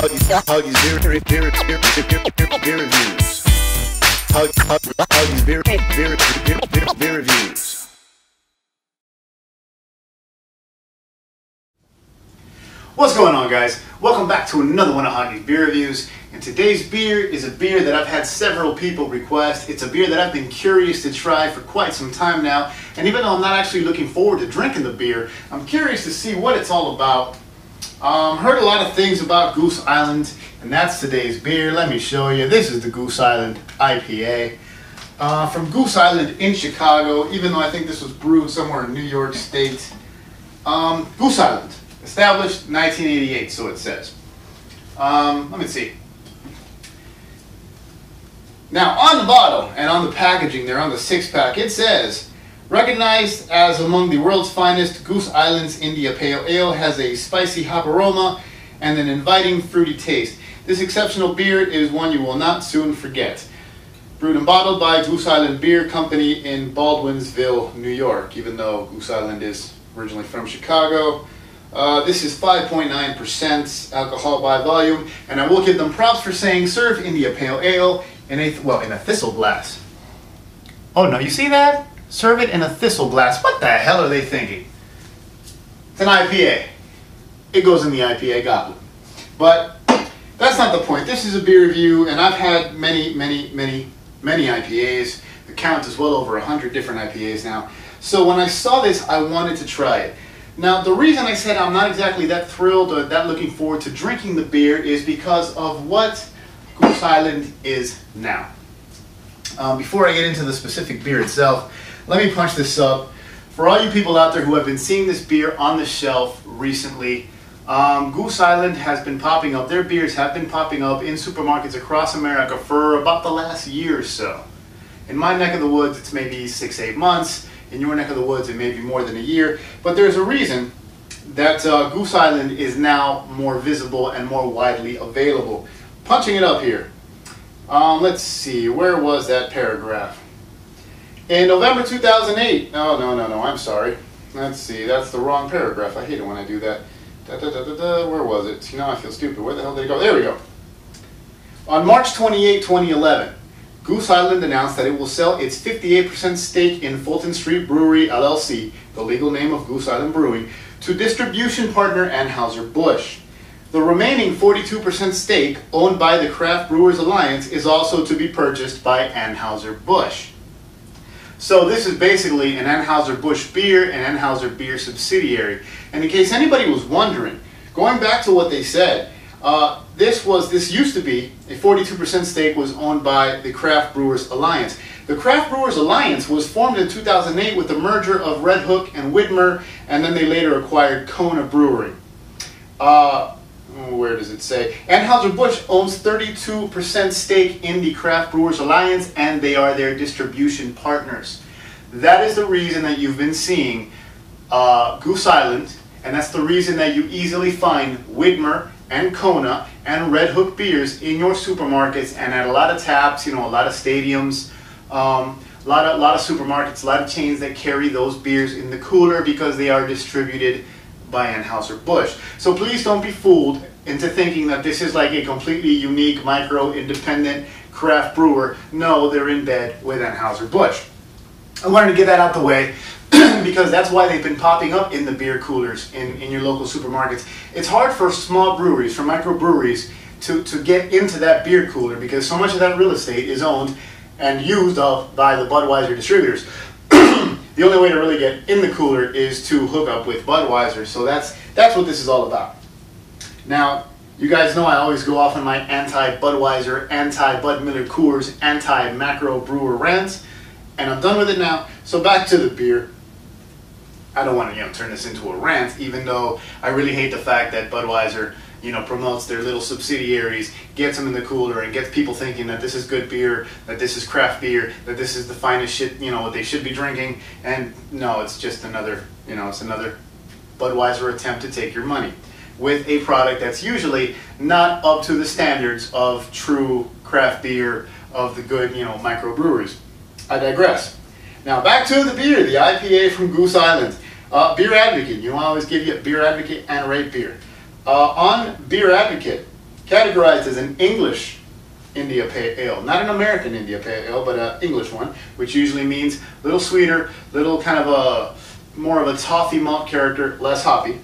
Hoggie's beer reviews. Hoggie's beer reviews. What's going on, guys? Welcome back to another one of Hoggie's beer reviews. And today's beer is a beer that I've had several people request. It's a beer that I've been curious to try for quite some time now. And even though I'm not actually looking forward to drinking the beer, I'm curious to see what it's all about. Heard a lot of things about Goose Island, and that's today's beer. Let me show you. This is the Goose Island IPA. From Goose Island in Chicago, even though I think this was brewed somewhere in New York State. Goose Island, established 1988, so it says. Let me see. Now, on the bottle and on the packaging there, on the six-pack, it says, recognized as among the world's finest, Goose Island's India Pale Ale has a spicy hop aroma and an inviting fruity taste. This exceptional beer is one you will not soon forget. Brewed and bottled by Goose Island Beer Company in Baldwinsville, New York, even though Goose Island is originally from Chicago. This is 5.9% alcohol by volume, and I will give them props for saying serve India Pale Ale in a thistle glass. Oh no, you see that? Serve it in a thistle glass. What the hell are they thinking? It's an IPA. It goes in the IPA goblet. But that's not the point. This is a beer review, and I've had many IPAs. The count is well over 100 different IPAs now. So when I saw this, I wanted to try it. Now, the reason I said I'm not exactly that thrilled or that looking forward to drinking the beer is because of what Goose Island is now. Before I get into the specific beer itself, let me punch this up. For all you people out there who have been seeing this beer on the shelf recently, Goose Island has been popping up. Their beers have been popping up in supermarkets across America for about the last year or so. In my neck of the woods, it's maybe 6-8 months. In your neck of the woods, it may be more than a year. But there's a reason that Goose Island is now more visible and more widely available. Punching it up here. Let's see, where was that paragraph? In November 2008, no, I'm sorry. Let's see, that's the wrong paragraph. I hate it when I do that. Where was it? You know, I feel stupid. Where the hell did it go? There we go. On March 28, 2011, Goose Island announced that it will sell its 58% stake in Fulton Street Brewery, LLC, the legal name of Goose Island Brewing, to distribution partner Anheuser-Busch. The remaining 42% stake, owned by the Craft Brewers Alliance, is also to be purchased by Anheuser-Busch. So this is basically an Anheuser-Busch beer and Anheuser beer subsidiary. And in case anybody was wondering, going back to what they said, this used to be a 42% stake was owned by the Craft Brewers Alliance. The Craft Brewers Alliance was formed in 2008 with the merger of Red Hook and Widmer, and then they later acquired Kona Brewery. Where does it say? Anheuser-Busch owns 32% stake in the Craft Brewers Alliance, and they are their distribution partners. That is the reason that you've been seeing Goose Island, and that's the reason that you easily find Widmer and Kona and Red Hook beers in your supermarkets and at a lot of taps, you know, a lot of stadiums, a lot of supermarkets, a lot of chains that carry those beers in the cooler because they are distributed by Anheuser-Busch. So please don't be fooled into thinking that this is like a completely unique, micro-independent craft brewer. No, they're in bed with Anheuser-Busch. I wanted to get that out the way because that's why they've been popping up in the beer coolers in your local supermarkets. It's hard for small breweries, for microbreweries, to get into that beer cooler because so much of that real estate is owned and used by the Budweiser distributors. The only way to really get in the cooler is to hook up with Budweiser, so that's what this is all about. Now, you guys know I always go off on my anti-Budweiser, anti-Bud Miller Coors, anti-macro brewer rants, and I'm done with it now. So back to the beer. I don't want to turn this into a rant, even though I really hate the fact that Budweiser promotes their little subsidiaries, gets them in the cooler, and gets people thinking that this is good beer, that this is craft beer, that this is the finest shit, what they should be drinking. And no, it's just another, it's another Budweiser attempt to take your money with a product that's usually not up to the standards of true craft beer, of the good, microbreweries. I digress. Now back to the beer, the IPA from Goose Island. Beer Advocate, I always give you a Beer Advocate and rate beer. On Beer Advocate, categorized as an English India Pale Ale, not an American India Pale Ale, but an English one, which usually means a little sweeter, little kind of a more of a toffee malt character, less hoppy.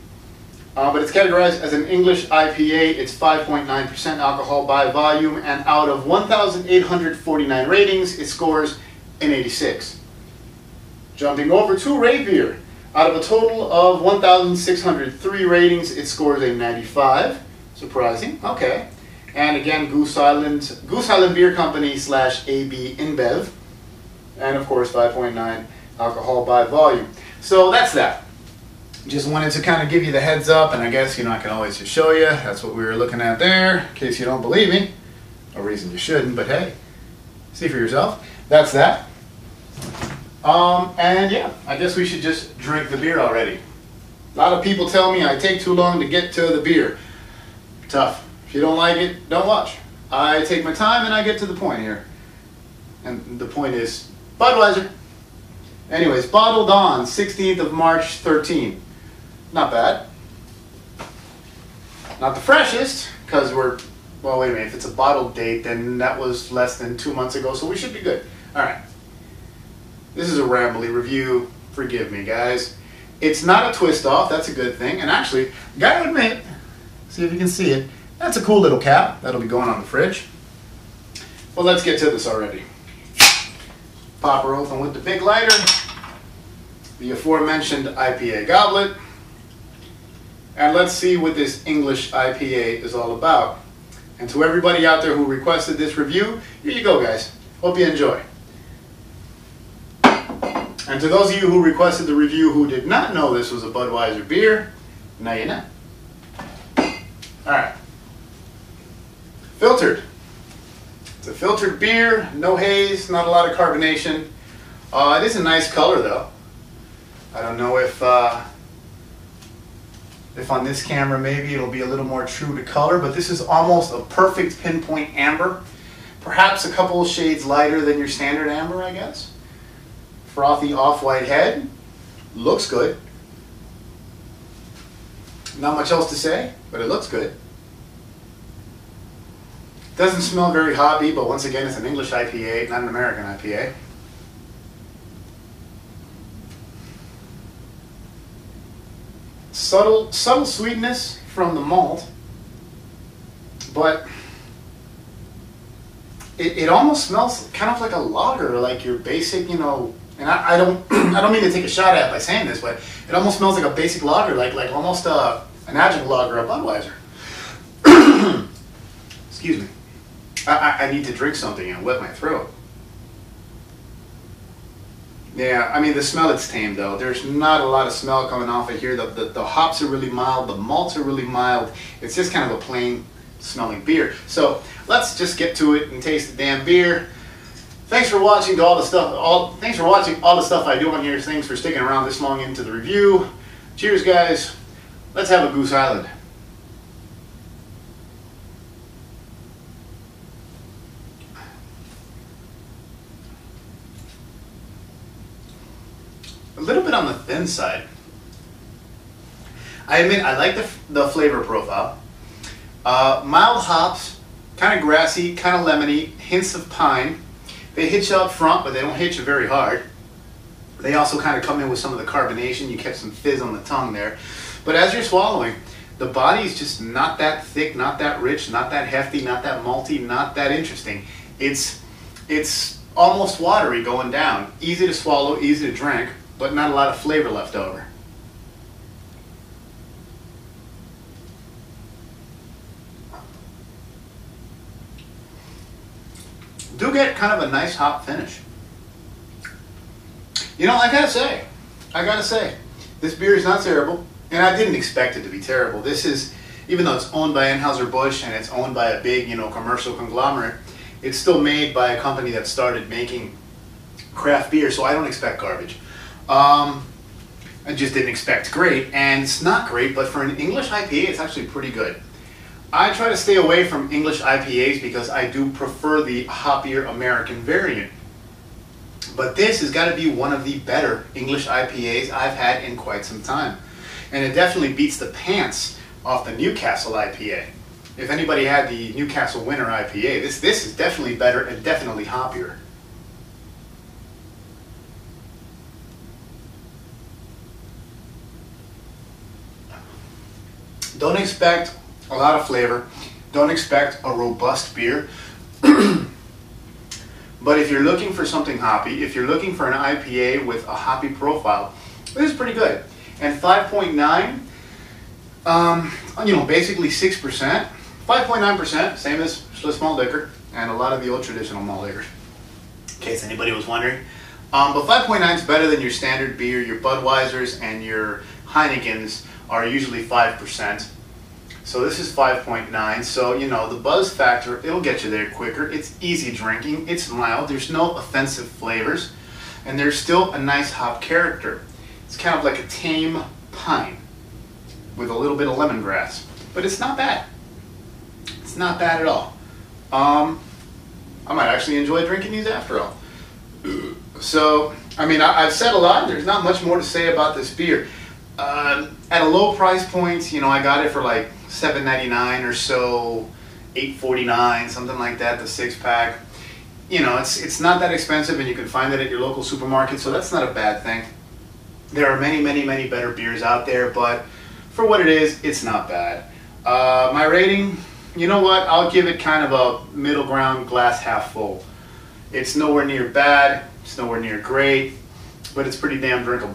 But it's categorized as an English IPA. It's 5.9% alcohol by volume, and out of 1,849 ratings, it scores an 86. Jumping over to Rate Beer, out of a total of 1,603 ratings, it scores a 95. Surprising. Okay. And again, Goose Island Beer Company / AB InBev, and of course 5.9 alcohol by volume. So that's that. Just wanted to kind of give you the heads up, and I guess, you know, I can always just show you. That's what we were looking at there, in case you don't believe me. No reason you shouldn't, but hey, see for yourself. That's that. And yeah, I guess we should just drink the beer already. A lot of people tell me I take too long to get to the beer. Tough. If you don't like it, don't watch. I take my time and I get to the point here. And the point is Budweiser. Anyways, bottled on 16th of March 13. Not bad. Not the freshest, because we're, well, wait a minute, if it's a bottled date, then that was less than 2 months ago, so we should be good. Alright. This is a rambly review. Forgive me, guys. It's not a twist off, that's a good thing. And actually, gotta admit, see if you can see it, that's a cool little cap. That'll be going on the fridge. Well, let's get to this already. Pop her open with the big lighter. The aforementioned IPA goblet. And let's see what this English IPA is all about. And to everybody out there who requested this review, here you go, guys. Hope you enjoy. And to those of you who requested the review who did not know this was a Budweiser beer, now you know. Alright. Filtered. It's a filtered beer, no haze, not a lot of carbonation. It is a nice color though. I don't know if on this camera maybe it'll be a little more true to color, but this is almost a perfect pinpoint amber. Perhaps a couple of shades lighter than your standard amber, I guess. Frothy off-white head. Looks good. Not much else to say, but it looks good. Doesn't smell very hoppy, but once again, it's an English IPA, not an American IPA. Subtle sweetness from the malt, but it almost smells kind of like a lager, like your basic, you know. And I don't I don't mean to take a shot at it by saying this, but it almost smells like a basic lager, like almost an adjunct lager, a Budweiser. Excuse me. I need to drink something and wet my throat. Yeah, I mean the smell it's tame though. There's not a lot of smell coming off of here. The hops are really mild, the malts are really mild. It's just kind of a plain smelling beer. So let's just get to it and taste the damn beer. Thanks for watching all the stuff. Thanks for watching all the stuff I do on here. Thanks for sticking around this long into the review. Cheers, guys. Let's have a Goose Island. A little bit on the thin side. I admit I like the flavor profile. Mild hops, kind of grassy, kind of lemony, hints of pine. They hit you up front, but they don't hit you very hard. They also kind of come in with some of the carbonation. You catch some fizz on the tongue there. But as you're swallowing, the body is just not that thick, not that rich, not that hefty, not that malty, not that interesting. It's almost watery going down. Easy to swallow, easy to drink, but not a lot of flavor left over. Do get kind of a nice hop finish. You know, I gotta say, this beer is not terrible, and I didn't expect it to be terrible. This is, even though it's owned by Anheuser-Busch and it's owned by a big, you know, commercial conglomerate, it's still made by a company that started making craft beer, so I don't expect garbage. I just didn't expect great, and it's not great, but for an English IPA, it's actually pretty good. I try to stay away from English IPAs because I do prefer the hoppier American variant. But this has got to be one of the better English IPAs I've had in quite some time. And it definitely beats the pants off the Newcastle IPA. if anybody had the Newcastle Winter IPA, this is definitely better and definitely hoppier. Don't expect a lot of flavor. Don't expect a robust beer. But if you're looking for something hoppy, if you're looking for an IPA with a hoppy profile, this is pretty good. And 5.9, you know, basically 6%. 5.9%, same as small liquor and a lot of the old traditional malt liquors, in case anybody was wondering. But 5.9 is better than your standard beer. Your Budweisers and your Heinekens are usually 5%. So this is 5.9, so you know, the buzz factor, it'll get you there quicker. It's easy drinking, it's mild, there's no offensive flavors, and there's still a nice hop character. It's kind of like a tame pine with a little bit of lemongrass, but it's not bad. It's not bad at all. I might actually enjoy drinking these after all. So, I mean, I've said a lot, there's not much more to say about this beer. At a low price point, you know, I got it for like $7.99 or so, $8.49, something like that, the 6-pack. You know, it's not that expensive, and you can find it at your local supermarket, so that's not a bad thing. There are many, many, many better beers out there, but for what it is, it's not bad. My rating, you know what, I'll give it kind of a middle ground, glass half full. It's nowhere near bad, it's nowhere near great, but it's pretty damn drinkable.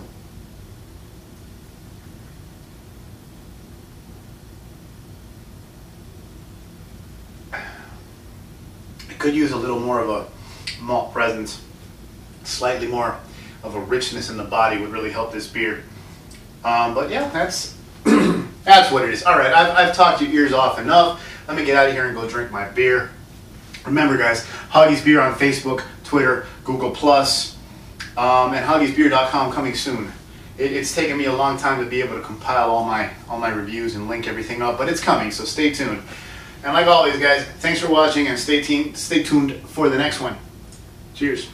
Could use a little more of a malt presence, slightly more of a richness in the body would really help this beer. But yeah, that's that's what it is. All right, I've talked your ears off enough. Let me get out of here and go drink my beer. Remember, guys, Hoggie's Beer on Facebook, Twitter, Google+, and hoggiesbeer.com coming soon. It's taken me a long time to be able to compile all my reviews and link everything up, but it's coming, so stay tuned. And like always, guys, thanks for watching, and stay tuned for the next one. Cheers.